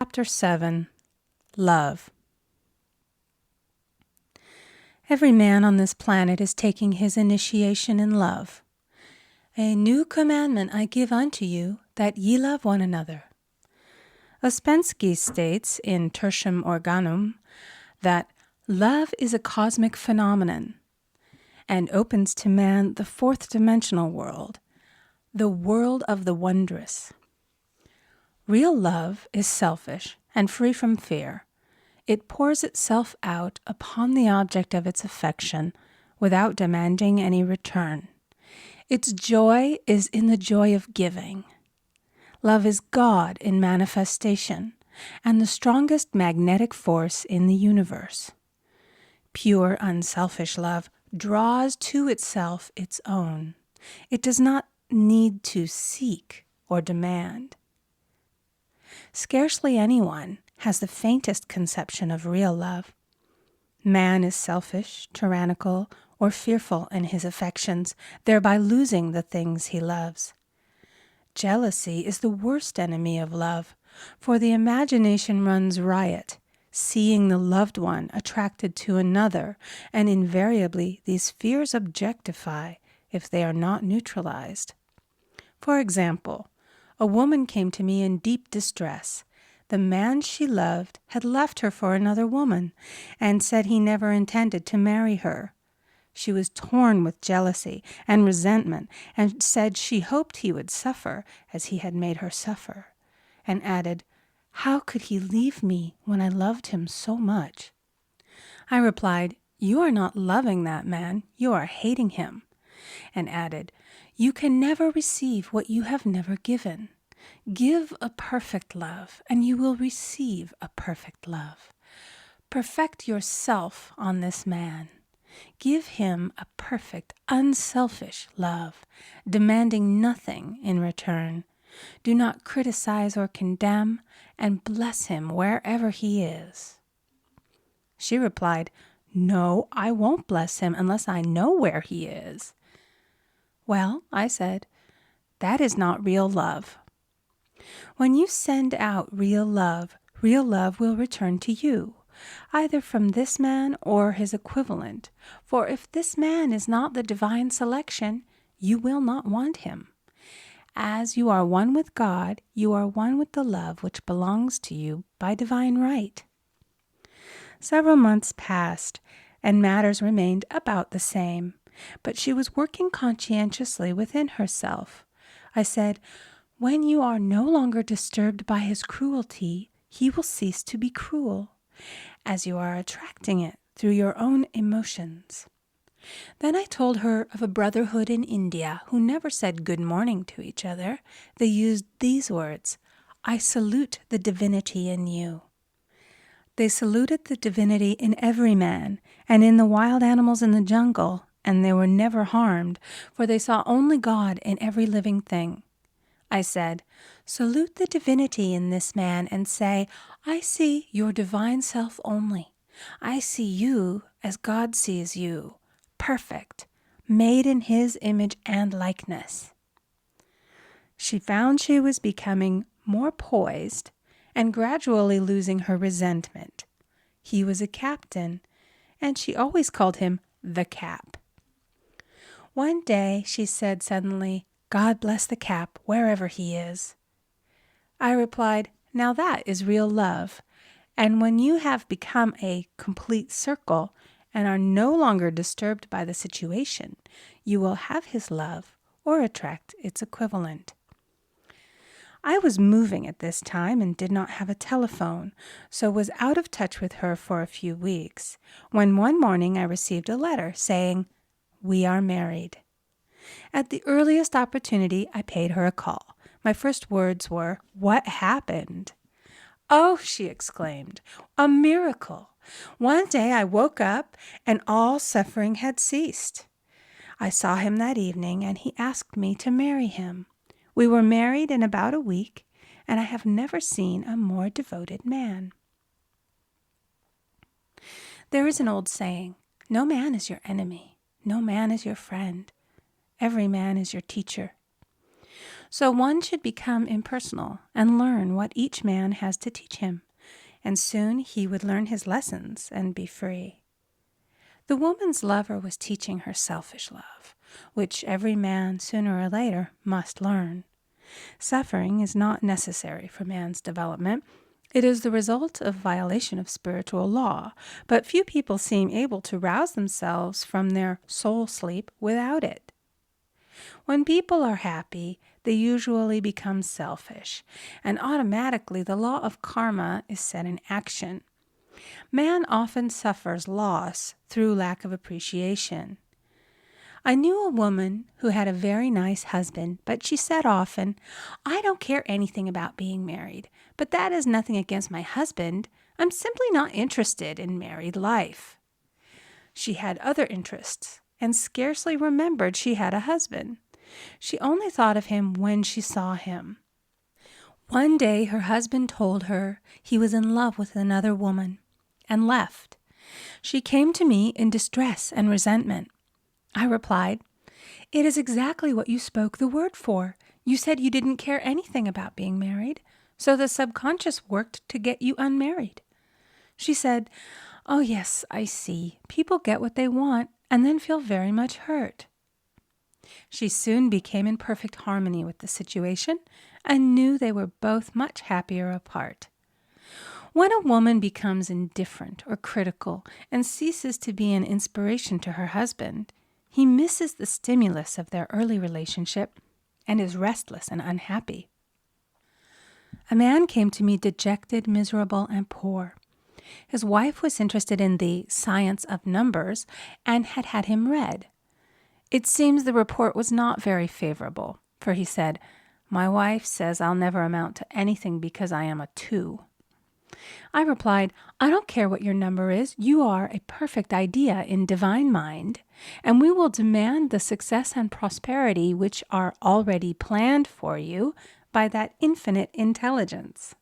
Chapter 7. Love. Every man on this planet is taking his initiation in love. A new commandment I give unto you, that ye love one another. Ouspensky states in Tertium Organum that love is a cosmic phenomenon and opens to man the fourth dimensional world, the world of the wondrous. Real love is selfish and free from fear. It pours itself out upon the object of its affection without demanding any return. Its joy is in the joy of giving. Love is God in manifestation and the strongest magnetic force in the universe. Pure, unselfish love draws to itself its own. It does not need to seek or demand. Scarcely anyone has the faintest conception of real love. Man is selfish, tyrannical, or fearful in his affections, thereby losing the things he loves. Jealousy is the worst enemy of love, for the imagination runs riot, seeing the loved one attracted to another, and invariably these fears objectify if they are not neutralized. For example, a woman came to me in deep distress. The man she loved had left her for another woman and said he never intended to marry her. She was torn with jealousy and resentment and said she hoped he would suffer as he had made her suffer, and added, "How could he leave me when I loved him so much?" I replied, "You are not loving that man, you are hating him," and added, "You can never receive what you have never given. Give a perfect love, and you will receive a perfect love. Perfect yourself on this man. Give him a perfect, unselfish love, demanding nothing in return. Do not criticize or condemn, and bless him wherever he is." She replied, "No, I won't bless him unless I know where he is." "Well," I said, "that is not real love. When you send out real love will return to you, either from this man or his equivalent. For if this man is not the divine selection, you will not want him. As you are one with God, you are one with the love which belongs to you by divine right." Several months passed, and matters remained about the same, but she was working conscientiously within herself. I said, "When you are no longer disturbed by his cruelty, he will cease to be cruel, as you are attracting it through your own emotions." Then I told her of a brotherhood in India who never said good morning to each other. They used these words, "I salute the divinity in you." They saluted the divinity in every man and in the wild animals in the jungle, and they were never harmed, for they saw only God in every living thing. I said, "Salute the divinity in this man and say, 'I see your divine self only. I see you as God sees you, perfect, made in his image and likeness.'" She found she was becoming more poised and gradually losing her resentment. He was a captain, and she always called him the Cap. One day she said suddenly, "God bless the Cap, wherever he is." I replied, "Now that is real love, and when you have become a complete circle and are no longer disturbed by the situation, you will have his love or attract its equivalent." I was moving at this time and did not have a telephone, so was out of touch with her for a few weeks, when one morning I received a letter saying, "We are married." At the earliest opportunity, I paid her a call. My first words were, "What happened?" "Oh," she exclaimed, "a miracle. One day I woke up and all suffering had ceased. I saw him that evening and he asked me to marry him. We were married in about a week, and I have never seen a more devoted man." There is an old saying, "No man is your enemy. No man is your friend. Every man is your teacher." So one should become impersonal and learn what each man has to teach him, and soon he would learn his lessons and be free. The woman's lover was teaching her selfish love, which every man sooner or later must learn. Suffering is not necessary for man's development. It is the result of violation of spiritual law, but few people seem able to rouse themselves from their soul sleep without it. When people are happy, they usually become selfish, and automatically the law of karma is set in action. Man often suffers loss through lack of appreciation. I knew a woman who had a very nice husband, but she said often, "I don't care anything about being married, but that is nothing against my husband. I'm simply not interested in married life." She had other interests and scarcely remembered she had a husband. She only thought of him when she saw him. One day her husband told her he was in love with another woman and left. She came to me in distress and resentment. I replied, "It is exactly what you spoke the word for. You said you didn't care anything about being married, so the subconscious worked to get you unmarried." She said, "Oh yes, I see. People get what they want and then feel very much hurt." She soon became in perfect harmony with the situation and knew they were both much happier apart. When a woman becomes indifferent or critical and ceases to be an inspiration to her husband, he misses the stimulus of their early relationship and is restless and unhappy. A man came to me dejected, miserable, and poor. His wife was interested in the science of numbers and had had him read. It seems the report was not very favorable, for he said, "My wife says I'll never amount to anything because I am a 2. I replied, "I don't care what your number is. You are a perfect idea in divine mind, and we will demand the success and prosperity which are already planned for you by that infinite intelligence."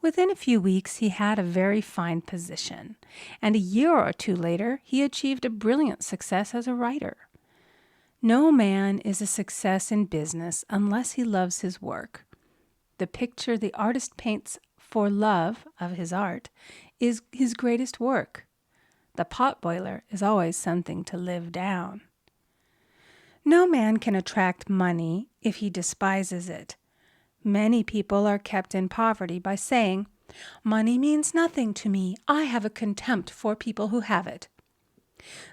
Within a few weeks, he had a very fine position, and a year or two later, he achieved a brilliant success as a writer. No man is a success in business unless he loves his work. The picture the artist paints for love of his art is his greatest work. The potboiler is always something to live down. No man can attract money if he despises it. Many people are kept in poverty by saying, "Money means nothing to me. I have a contempt for people who have it."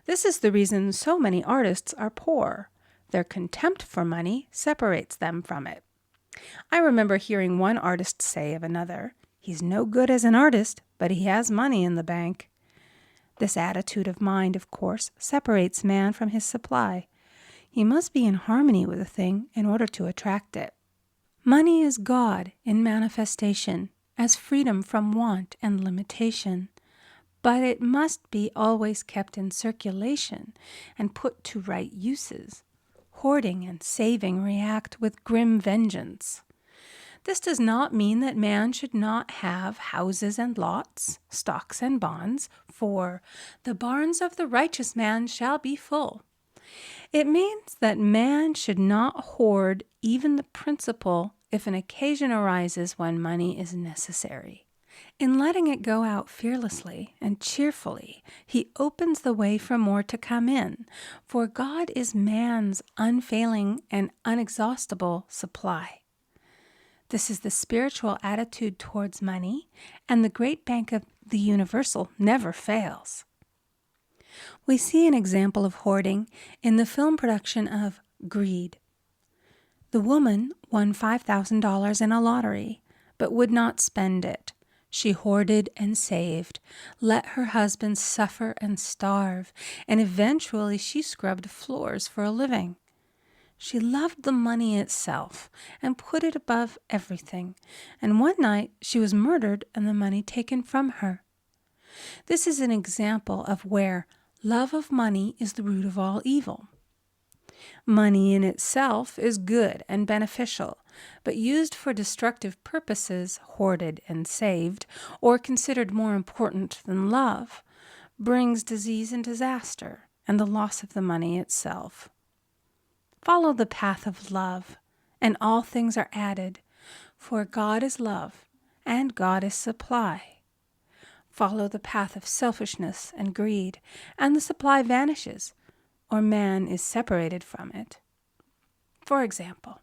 This is the reason so many artists are poor. Their contempt for money separates them from it. I remember hearing one artist say of another, "He's no good as an artist, but he has money in the bank." This attitude of mind, of course, separates man from his supply. He must be in harmony with a thing in order to attract it. Money is God in manifestation, as freedom from want and limitation. But it must be always kept in circulation and put to right uses. Hoarding and saving react with grim vengeance. This does not mean that man should not have houses and lots, stocks and bonds, for "the barns of the righteous man shall be full." It means that man should not hoard even the principal if an occasion arises when money is necessary. In letting it go out fearlessly and cheerfully, he opens the way for more to come in, for God is man's unfailing and unexhaustible supply. This is the spiritual attitude towards money, and the great bank of the universal never fails. We see an example of hoarding in the film production of Greed. The woman won $5,000 in a lottery, but would not spend it. She hoarded and saved, let her husband suffer and starve, and eventually she scrubbed floors for a living. She loved the money itself and put it above everything, and one night she was murdered and the money taken from her. This is an example of where love of money is the root of all evil. Money in itself is good and beneficial, but used for destructive purposes, hoarded and saved, or considered more important than love, brings disease and disaster and the loss of the money itself. Follow the path of love and all things are added. For God is love, and God is supply. Follow the path of selfishness and greed, and the supply vanishes, or man is separated from it. For example,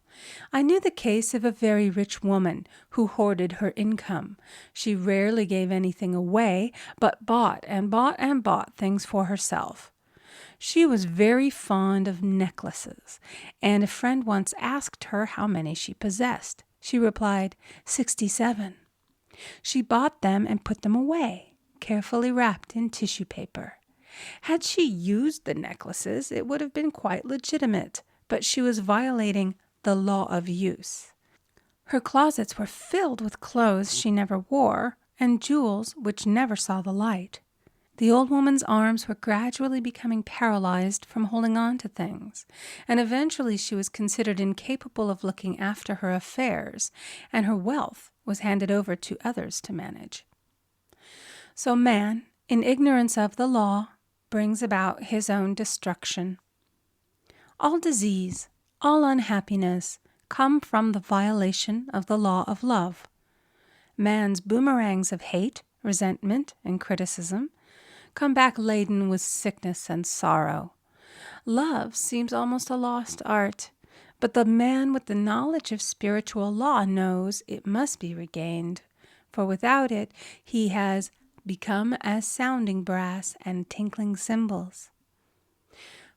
I knew the case of a very rich woman who hoarded her income. She rarely gave anything away, but bought and bought and bought things for herself. She was very fond of necklaces, and a friend once asked her how many she possessed. She replied, 67. She bought them and put them away, carefully wrapped in tissue paper. Had she used the necklaces, it would have been quite legitimate, but she was violating the law of use. Her closets were filled with clothes she never wore and jewels which never saw the light. The old woman's arms were gradually becoming paralyzed from holding on to things, and eventually she was considered incapable of looking after her affairs, and her wealth was handed over to others to manage. So man, in ignorance of the law, brings about his own destruction. All disease, all unhappiness come from the violation of the law of love. Man's boomerangs of hate, resentment, and criticism come back laden with sickness and sorrow. Love seems almost a lost art, but the man with the knowledge of spiritual law knows it must be regained, for without it he has become as sounding brass and tinkling cymbals.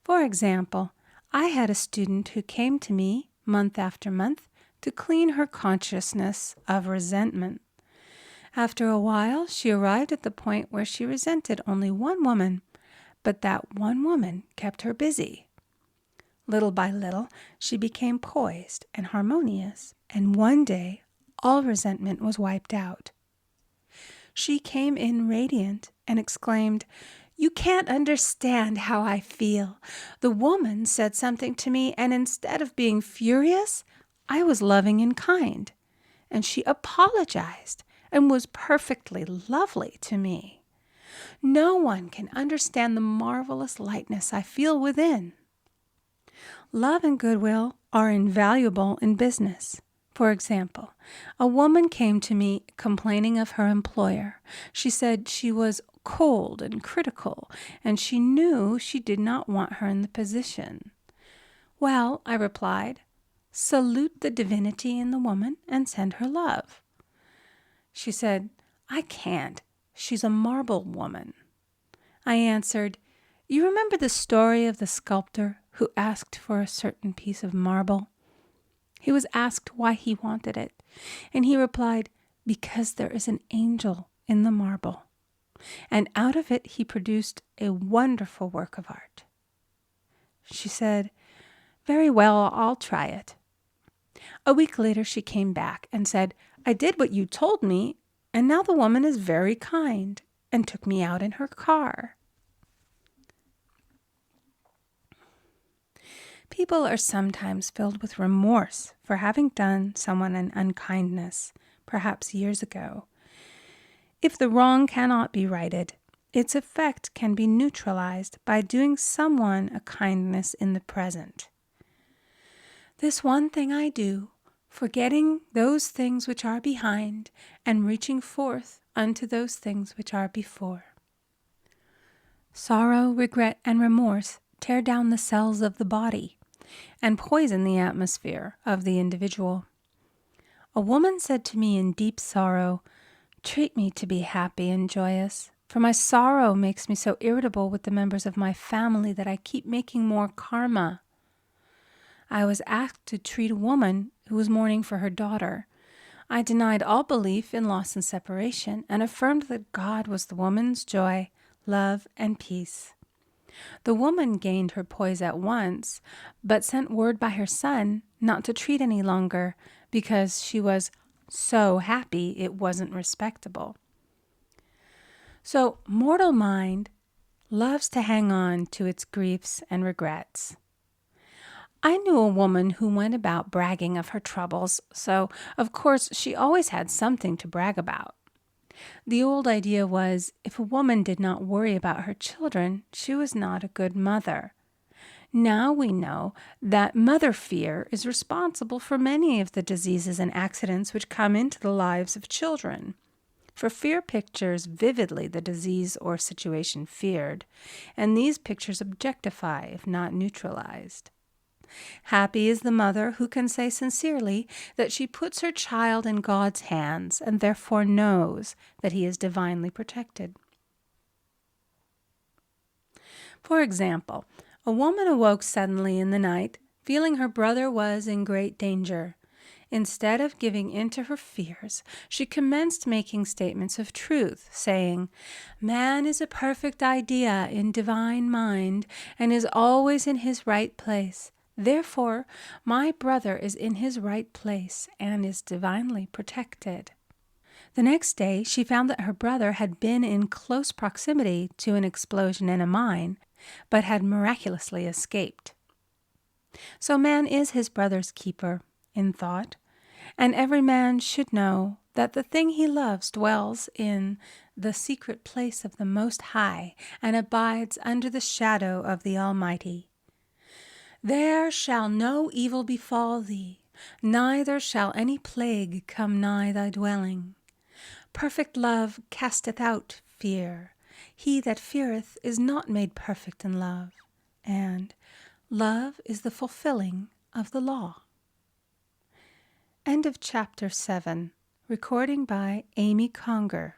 For example, I had a student who came to me month after month to clean her consciousness of resentment. After a while, she arrived at the point where she resented only one woman, but that one woman kept her busy. Little by little, she became poised and harmonious, and one day, all resentment was wiped out. She came in radiant and exclaimed, "You can't understand how I feel. The woman said something to me, and instead of being furious, I was loving and kind. And she apologized and was perfectly lovely to me. No one can understand the marvelous lightness I feel within." Love and goodwill are invaluable in business. For example, a woman came to me complaining of her employer. She said she was cold and critical, and she knew she did not want her in the position. "Well," I replied, "salute the divinity in the woman and send her love." She said, "I can't. She's a marble woman." I answered, "You remember the story of the sculptor who asked for a certain piece of marble? He was asked why he wanted it, and he replied, 'Because there is an angel in the marble.' And out of it he produced a wonderful work of art." She said, "Very well, I'll try it." A week later she came back and said, "I did what you told me, and now the woman is very kind," and took me out in her car. People are sometimes filled with remorse for having done someone an unkindness, perhaps years ago. If the wrong cannot be righted, its effect can be neutralized by doing someone a kindness in the present. "This one thing I do, forgetting those things which are behind, and reaching forth unto those things which are before." Sorrow, regret, and remorse tear down the cells of the body and poison the atmosphere of the individual. A woman said to me in deep sorrow, "Treat me to be happy and joyous, for my sorrow makes me so irritable with the members of my family that I keep making more karma." I was asked to treat a woman who was mourning for her daughter. I denied all belief in loss and separation and affirmed that God was the woman's joy, love, and peace. The woman gained her poise at once, but sent word by her son not to treat any longer because she was so happy it wasn't respectable. So mortal mind loves to hang on to its griefs and regrets. I knew a woman who went about bragging of her troubles, so of course she always had something to brag about. The old idea was, if a woman did not worry about her children, she was not a good mother. Now we know that mother fear is responsible for many of the diseases and accidents which come into the lives of children. For fear pictures vividly the disease or situation feared, and these pictures objectify if not neutralized. Happy is the mother who can say sincerely that she puts her child in God's hands and therefore knows that he is divinely protected. For example, a woman awoke suddenly in the night, feeling her brother was in great danger. Instead of giving in to her fears, she commenced making statements of truth, saying, "Man is a perfect idea in divine mind and is always in his right place. Therefore, my brother is in his right place and is divinely protected." The next day, she found that her brother had been in close proximity to an explosion in a mine, but had miraculously escaped. So man is his brother's keeper, in thought, and every man should know that the thing he loves dwells in the secret place of the Most High and abides under the shadow of the Almighty. There shall no evil befall thee, neither shall any plague come nigh thy dwelling. Perfect love casteth out fear. He that feareth is not made perfect in love. And love is the fulfilling of the law. End of chapter 7. Recording by Amy Conger.